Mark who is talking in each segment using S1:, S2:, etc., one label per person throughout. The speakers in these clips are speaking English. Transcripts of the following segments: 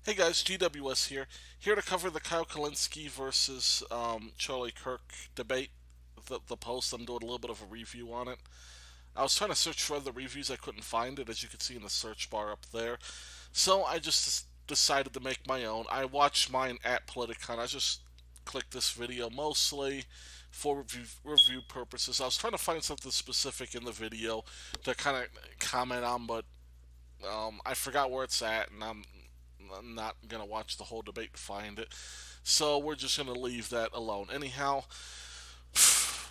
S1: Hey guys, GWS here to cover the Kyle Kulinski versus Charlie Kirk debate. The post, I'm doing a little bit of a review on it. I was trying to search for other reviews, I couldn't find it, as you can see in the search bar up there. So I just decided to make my own. I watched mine at Politicon. I just clicked this video mostly for review purposes. I was trying to find something specific in the video to kind of comment on, but I forgot where it's at, and I'm not gonna watch the whole debate to find it. So we're just gonna leave that alone. Anyhow,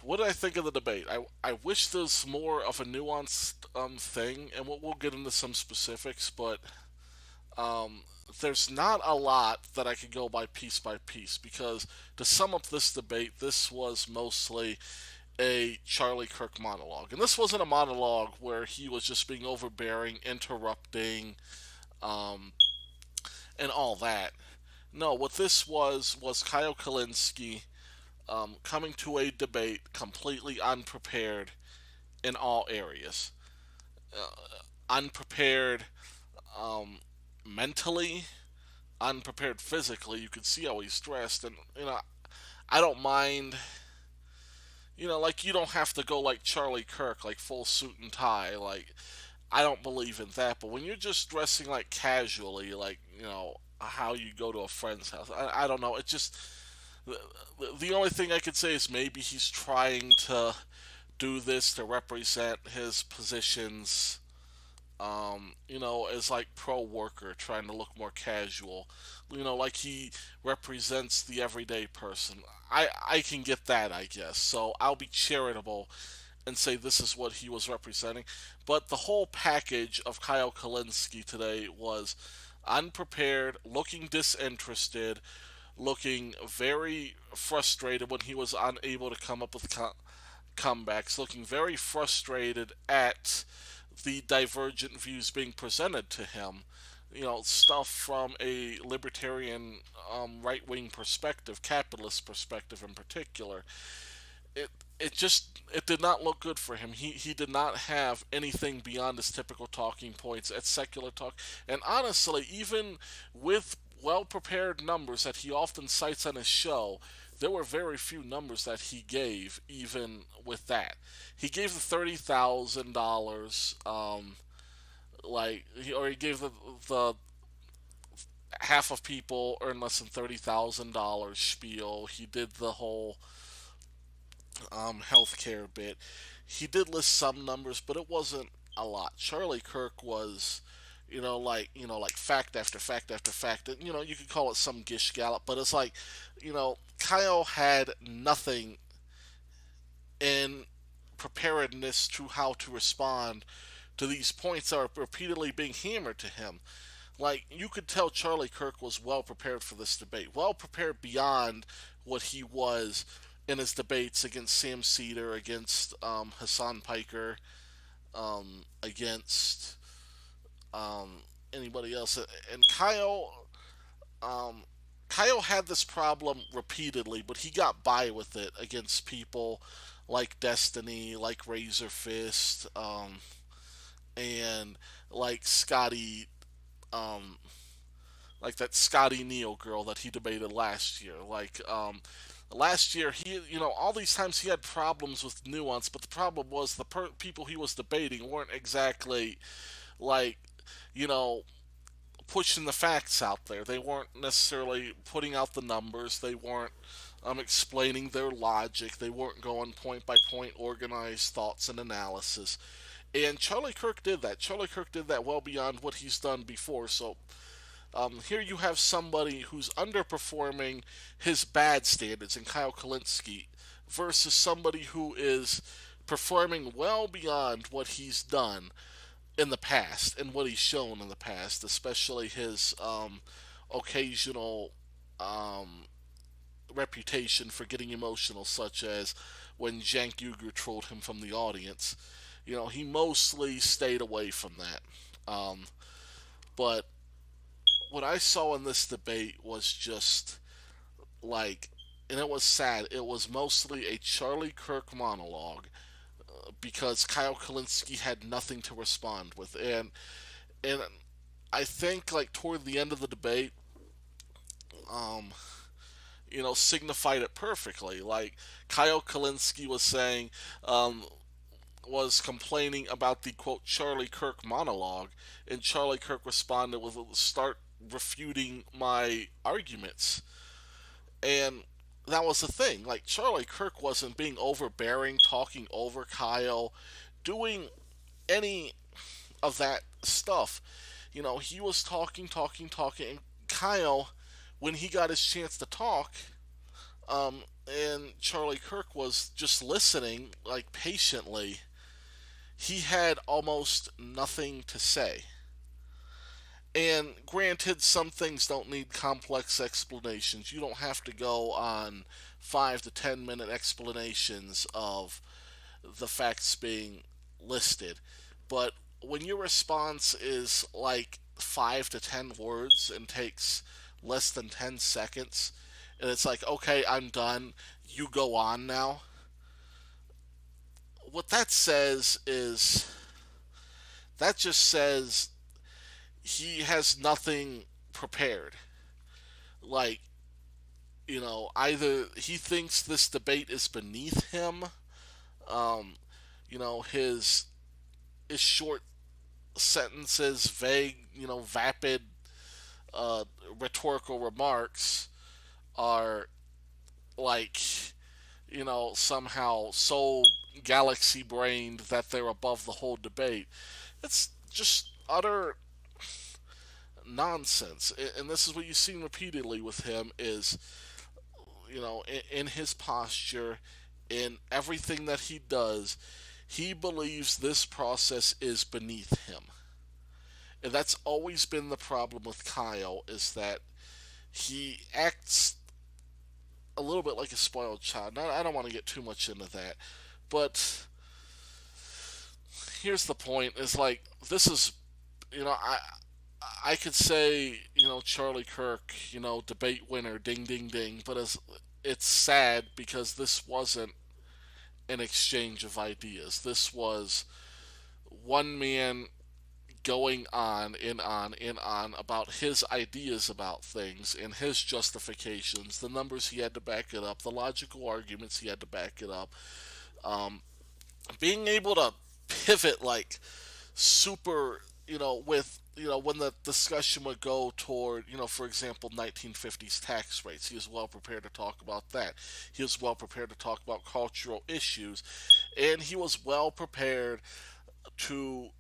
S1: what did I think of the debate? I wish there's more of a nuanced thing, and we'll get into some specifics, but um, there's not a lot that I could go by piece because to sum up this debate, this was mostly a Charlie Kirk monologue. And this wasn't a monologue where he was just being overbearing, interrupting, um, and all that. No, what this was Kyle Kalinske coming to a debate completely unprepared in all areas. Unprepared um, mentally, unprepared physically. You could see how he's dressed, and I don't mind. Like you don't have to go like Charlie Kirk, like full suit and tie. Like I don't believe in that. But when you're just dressing like casually, like how you go to a friend's house, I don't know. It just the only thing I could say is maybe he's trying to do this to represent his positions, as like pro worker, trying to look more casual. Like he represents the everyday person. I can get that, I guess. So I'll be charitable and say this is what he was representing. But the whole package of Kyle Kalinske today was unprepared, looking disinterested, looking very frustrated when he was unable to come up with comebacks, looking very frustrated at the divergent views being presented to him. Stuff from a libertarian, right wing perspective, capitalist perspective in particular. It it did not look good for him. He did not have anything beyond his typical talking points at secular talk. And honestly, even with well prepared numbers that he often cites on his show, there were very few numbers that he gave. Even with that, he gave the $30,000, or he gave the half of people earn less than $30,000 spiel. He did the whole healthcare bit. He did list some numbers, but it wasn't a lot. Charlie Kirk was, like fact after fact after fact. And, you could call it some gish gallop, but it's like, Kyle had nothing in preparedness to how to respond to these points that are repeatedly being hammered to him. Like, you could tell Charlie Kirk was well prepared for this debate, well prepared beyond what he was in his debates against Sam Cedar, against Hassan Piker, against anybody else. And um, Kyle had this problem repeatedly, but he got by with it against people like Destiny, like Razor Fist, and like Scotty, um, like that Scotty Neal girl that he debated last year. Last year, all these times he had problems with nuance, but the problem was the people he was debating weren't exactly like, you know, pushing the facts out there. They weren't necessarily putting out the numbers. They weren't explaining their logic. They weren't going point by point, organized thoughts and analysis. And Charlie Kirk did that. Charlie Kirk did that well beyond what he's done before. So here you have somebody who's underperforming his bad standards in Kyle Kalinske versus somebody who is performing well beyond what he's done in the past and what he's shown in the past, especially his occasional um, reputation for getting emotional, such as when Cenk Uygur trolled him from the audience. He mostly stayed away from that. But what I saw in this debate was just like, and it was sad. It was mostly a Charlie Kirk monologue because Kyle Kalinske had nothing to respond with, and I think like toward the end of the debate, signified it perfectly. Like Kyle Kulinski was saying, um, was complaining about the quote Charlie Kirk monologue, and Charlie Kirk responded with start refuting my arguments. And that was the thing. Like Charlie Kirk wasn't being overbearing, talking over Kyle, doing any of that stuff. He was talking, talking, talking, and Kyle, when he got his chance to talk, and Charlie Kirk was just listening, like patiently, he had almost nothing to say. And granted, some things don't need complex explanations. You don't have to go on 5 to 10 minute explanations of the facts being listed. But when your response is like 5 to 10 words and takes less than 10 seconds, and it's like, okay, I'm done, you go on now, what that says is that just says he has nothing prepared. Like, either he thinks this debate is beneath him, um, his short sentences, vague, vapid uh, rhetorical remarks are like, somehow so galaxy brained that they're above the whole debate. It's just utter nonsense. And this is what you've seen repeatedly with him is, in his posture, in everything that he does, he believes this process is beneath him. And that's always been the problem with Kyle is that he acts a little bit like a spoiled child. Now, I don't want to get too much into that, but here's the point: is like this is, I could say Charlie Kirk, debate winner, ding ding ding, but it's sad because this wasn't an exchange of ideas. This was one man going on and on and on about his ideas about things and his justifications, the numbers he had to back it up, the logical arguments he had to back it up. Um, Being able to pivot like super, with when the discussion would go toward, for example, 1950s tax rates. He was well prepared to talk about that. He was well prepared to talk about cultural issues, and he was well prepared to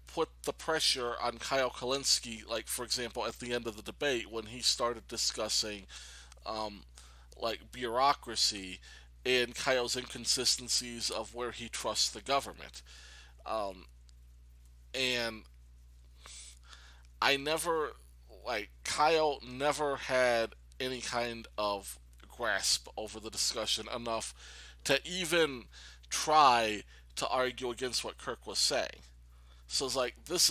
S1: put the pressure on Kyle Kulinski, like for example, at the end of the debate when he started discussing um, like bureaucracy and Kyle's inconsistencies of where he trusts the government. Um, and I never, like, Kyle never had any kind of grasp over the discussion enough to even try to argue against what Kirk was saying. So it's like, this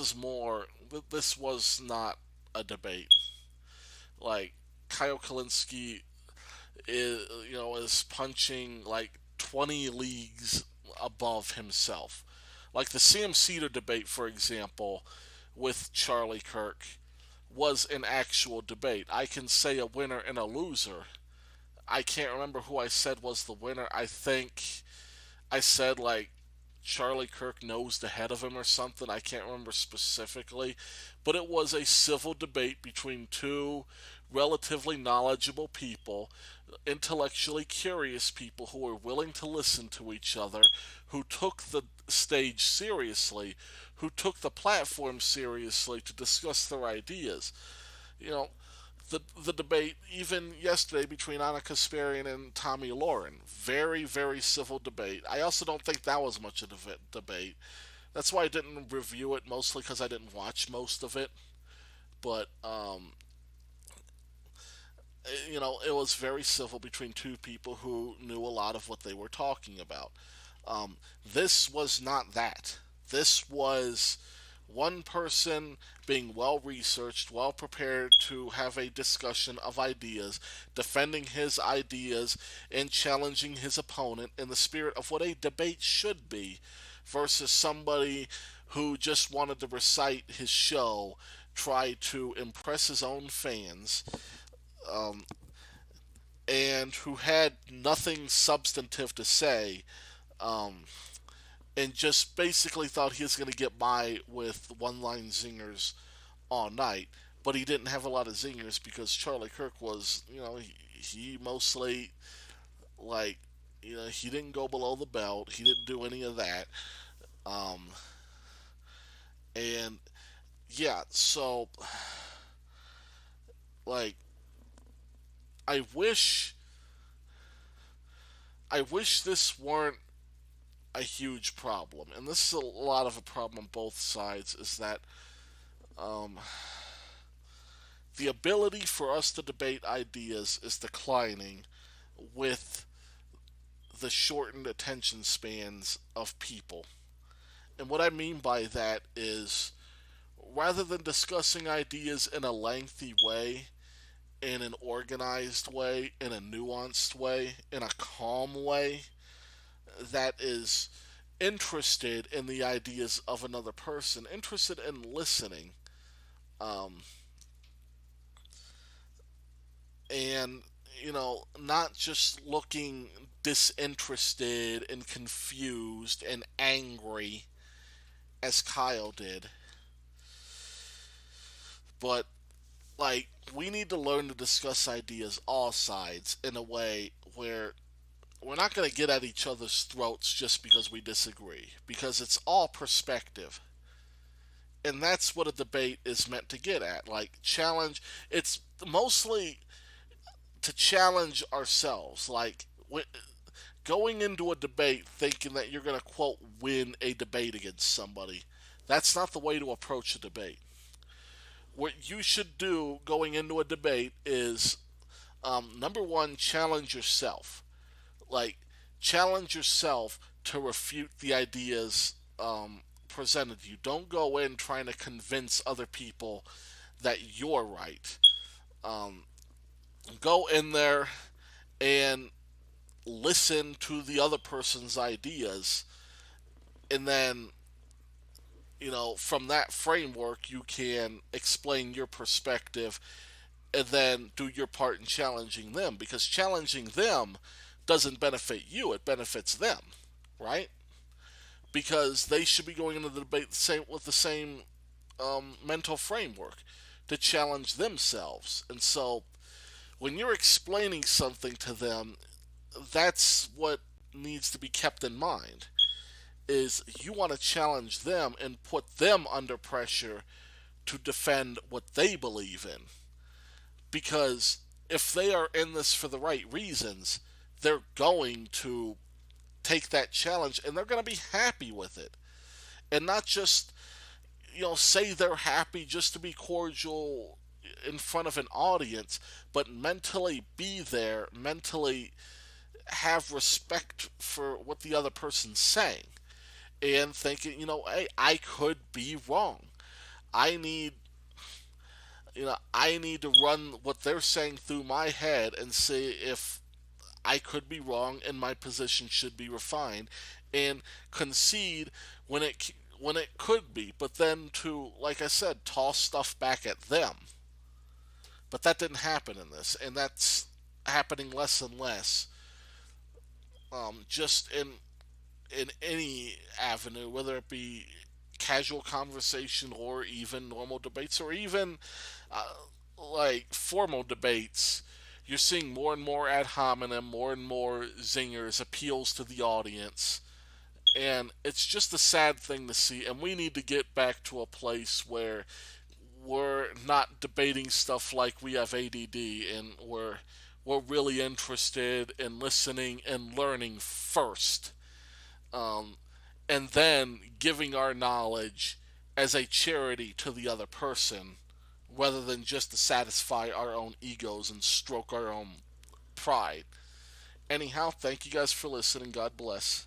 S1: was not a debate. Like, Kyle Kalinske is punching like 20 leagues above himself. Like the Sam Cedar debate, for example, with Charlie Kirk was an actual debate. I can say a winner and a loser. I can't remember who I said was the winner. I think I said like Charlie Kirk nosed ahead of him or something. I can't remember specifically. But it was a civil debate between two relatively knowledgeable people, intellectually curious people who were willing to listen to each other, who took the stage seriously, who took the platform seriously to discuss their ideas. You know, the debate even yesterday between Anna Kasparian and Tommy Lauren, very very civil debate. I also don't think that was much of a debate. That's why I didn't review it, mostly because I didn't watch most of it. But it was very civil between two people who knew a lot of what they were talking about. This was not that. This was one person being well researched, well prepared to have a discussion of ideas, defending his ideas, and challenging his opponent in the spirit of what a debate should be, versus somebody who just wanted to recite his show, try to impress his own fans, um, and who had nothing substantive to say, um, and just basically thought he was going to get by with one-line zingers all night. But he didn't have a lot of zingers because Charlie Kirk was, he mostly, like, he didn't go below the belt. He didn't do any of that. Um, and yeah, so like, I wish, I wish this weren't a huge problem, and this is a lot of a problem on both sides. Is that um, the ability for us to debate ideas is declining with the shortened attention spans of people. And what I mean by that is rather than discussing ideas in a lengthy way, in an organized way, in a nuanced way, in a calm way that is interested in the ideas of another person, interested in listening, um, and not just looking disinterested and confused and angry as Kyle did, but like we need to learn to discuss ideas all sides in a way where we're not going to get at each other's throats just because we disagree, because it's all perspective. And that's what a debate is meant to get at. Like, challenge, it's mostly to challenge ourselves. Like, going into a debate thinking that you're going to, quote, win a debate against somebody, that's not the way to approach a debate. What you should do going into a debate is number one, challenge yourself. Like, challenge yourself to refute the ideas presented to you. Don't go in trying to convince other people that you're right. Um, Go in there and listen to the other person's ideas, and then from that framework you can explain your perspective and then do your part in challenging them, because challenging them doesn't benefit you, it benefits them, right? Because they should be going into the debate with the same mental framework to challenge themselves. And so when you're explaining something to them, that's what needs to be kept in mind, is you want to challenge them and put them under pressure to defend what they believe in. Because if they are in this for the right reasons, they're going to take that challenge and they're going to be happy with it. And not just, say they're happy just to be cordial in front of an audience, but mentally be there, mentally have respect for what the other person's saying, and thinking, hey, I could be wrong. I need, I need to run what they're saying through my head and see if I could be wrong and my position should be refined, and concede when it could be, but then to, like I said, toss stuff back at them. But that didn't happen in this, and that's happening less and less. Just in any avenue, whether it be casual conversation or even normal debates or even uh, like formal debates, you're seeing more and more ad hominem, more and more zingers, appeals to the audience. And it's just a sad thing to see. And we need to get back to a place where we're not debating stuff like we have ADD, and we're really interested in listening and learning first, um, and then giving our knowledge as a charity to the other person, rather than just to satisfy our own egos and stroke our own pride. Anyhow, thank you guys for listening. God bless.